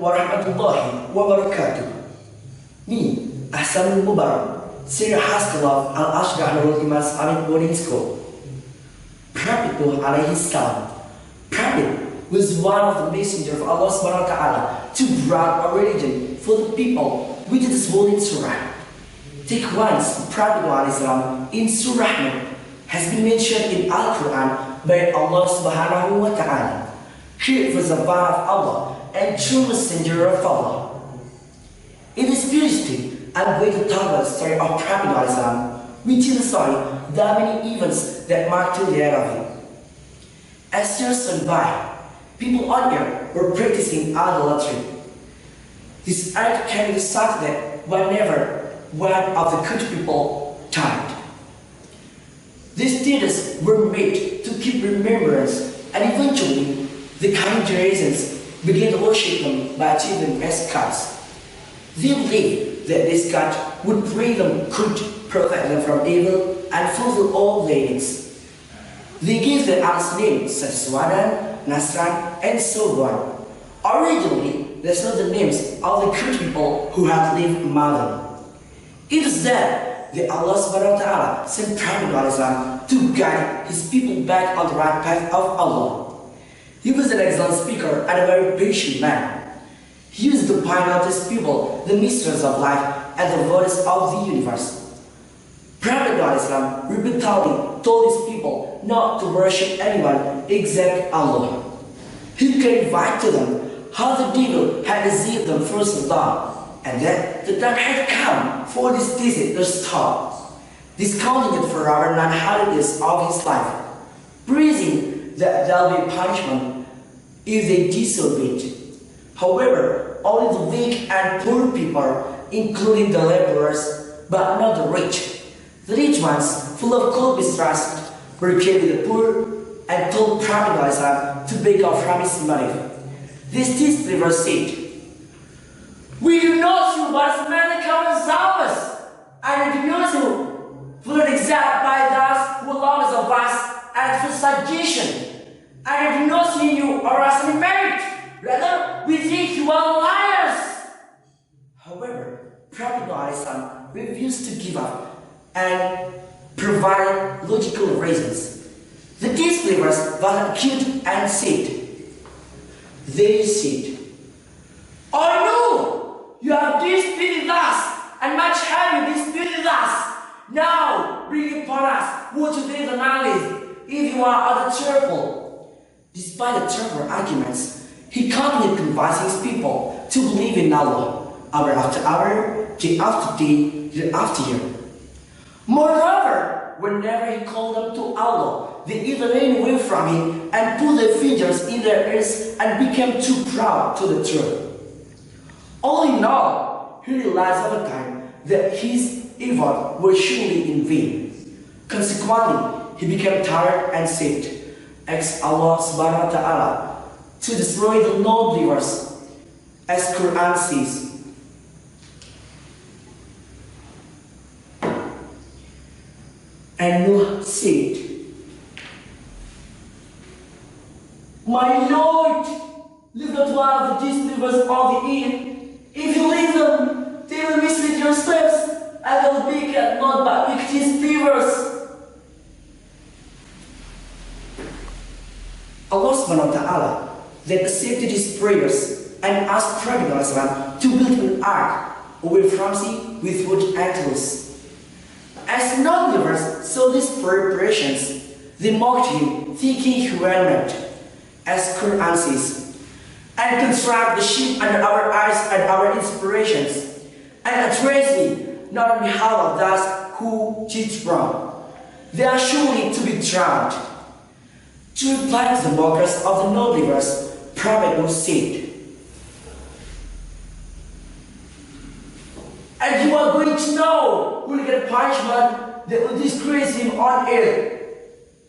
warahmatullahi wabarakatuh. Me, Achsanul Mubarok, senior high school of ASHRIYYAH boarding school. Prophet Nuh alayhi salam. Prophet was one of the messengers of Allah subhanahu wa ta'ala to bring a religion for the people with this word in surah. Take once, Prophet Nuh alayhi salam in surah Nuh has been mentioned in Al-Quran by Allah subhanahu wa ta'ala. He was a man of Allah and true messenger of Allah. In this period, I'm going to talk about the story of Prophet Nuh alayhi salam, which is the story. There are many events that mark till the end of it. As years went by, people on earth were practicing idolatry. This earth can be such that whenever one of the good people died, these deeds were made to keep remembrance, and eventually the coming generations began to worship them by achieving as gods. They believed that this God would bring them good, protect them from evil, and fulfill all their needs. They gave their Allah's names such as Wadan, Nasran, and so on. Originally, these were the names of the good people who had lived among them. It is then that Allah subhanahu wa ta'ala sent Prophet Muhammad to guide his people back on the right path of Allah. He was an excellent speaker and a very patient man. He used to point out to his people the mysteries of life and the wonders of the universe. Prophet Muhammad repeatedly told his people not to worship anyone except Allah. He clarified to them how the devil had deceived them for so long, and that the time had come for this deceit to stop, discounting it for our non-holidays of his life, praising that there will be punishment if they disobeyed. However, only the weak and poor people, including the laborers, but not the rich. The rich ones, full of cold mistrust, were carried the poor and told Prophet Muhammad to beg off from his money. This disbeliever said, "We do not see what man comes of us, and the beautiful will exact by those who love us of us and for suggestion, and do not see you or us in merit. Rather, we think you are liars." However, Prophet Muhammad refused to give up and provided logical reasons. The disbelievers were accused and said, "Oh no, you have disputed us, and much have you disputed us. Now bring upon us what you did knowledge, if you are uncharitable." Despite the terrible arguments, he continued convincing his people to believe in Allah, hour after hour, day after day, year after year. Moreover, whenever he called them to Allah, they either ran away from him and put their fingers in their ears and became too proud to the truth. All in all, he realized over time that his effort was surely in vain. Consequently, he became tired and said, "Ask Allah subhanahu wa ta'ala to destroy the non-believers," as Quran says. And Nuh said, "My Lord, leave not one of the disbelievers of the earth. If you leave them, they will mislead your steps, and they will be not but weak disbelievers." Allah subhanahu wa ta'ala then accepted his prayers and asked Prophet Muhammad to build an ark away from sea with wood and tools. As non-believers saw these preparations, they mocked him, thinking he were mad, as Quran says, "And construct the ship under our eyes and our inspirations, and address me not on behalf of those who teach wrong. They are surely to be drowned." To reply to the mockers of the non-believers, Prophet Nuh said, "And you are going to know who will get punishment that will disgrace him on earth,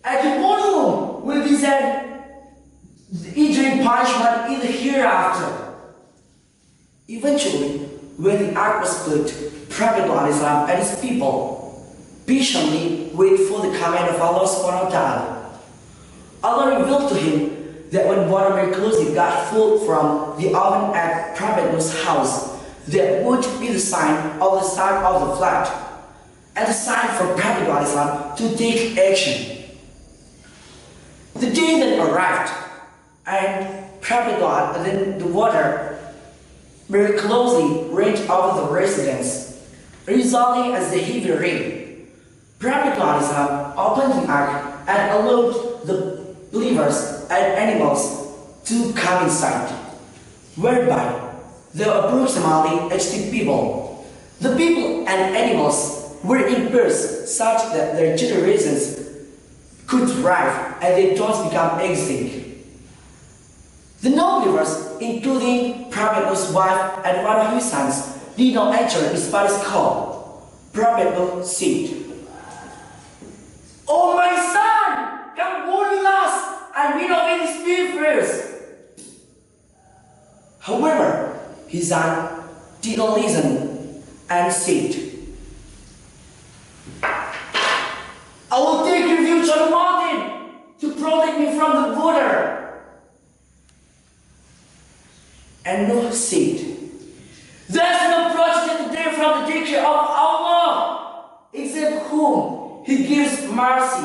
and the one will be sent the enduring punishment in the hereafter." Eventually, when the ark was built, Prophet Muhammad and his people patiently wait for the command of Allah subhanahu wa ta'ala. Allah revealed to him that when water miraculously got full from the oven at Prophet Noah's house, that would be the sign of the start of the flood, and the sign for Prophet Islam to take action. The day then arrived, and Prophet God, then the water miraculously rained over the residence, resulting as the heavy rain. Prophet Islam opened the ark and allowed the believers and animals to come inside, whereby there were approximately 80 people. The people and animals were in pairs such that their generations could thrive and they don't become extinct. The non-believers, including Prophet Noah's wife and one of his sons, did not enter his father's call. Prophet Noah said, "Oh my son, come board with us and we know in the spirit first." However, his son did not listen and said, "I will take refuge on the mountain to protect me from the water." And Noah said, "There's no protected today from the decree of Allah, except whom He gives mercy."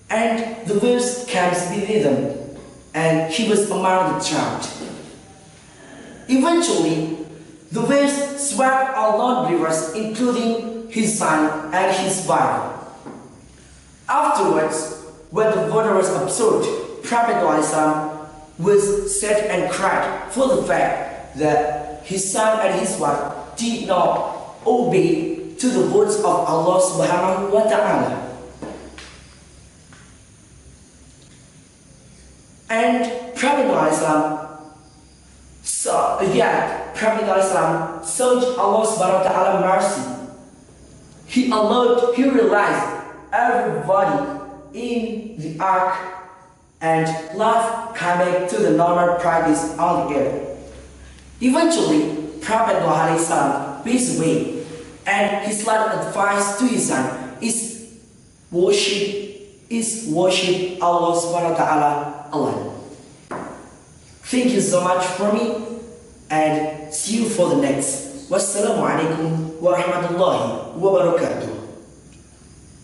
And the waves came beneath them, and he was among the drowned. Eventually, the waves swept all non-believers, including his son and his wife. Afterwards, when the water was absorbed, Prophet ﷺ was sad and cried for the fact that his son and his wife did not obey to the words of Allah subhanahu wa ta'ala. And Prophet ﷺ sought Allah subhanahu wa ta'ala mercy. He realized everybody in the ark, and life came back to the normal practice on the earth. Eventually, Prophet Noah passed away, and his last advice to his son is worship Allah subhanahu wa ta'ala alone. Thank you so much for me, and see you for the next. Wassalamu alaikum wa rahmatullahi wa barakatuh.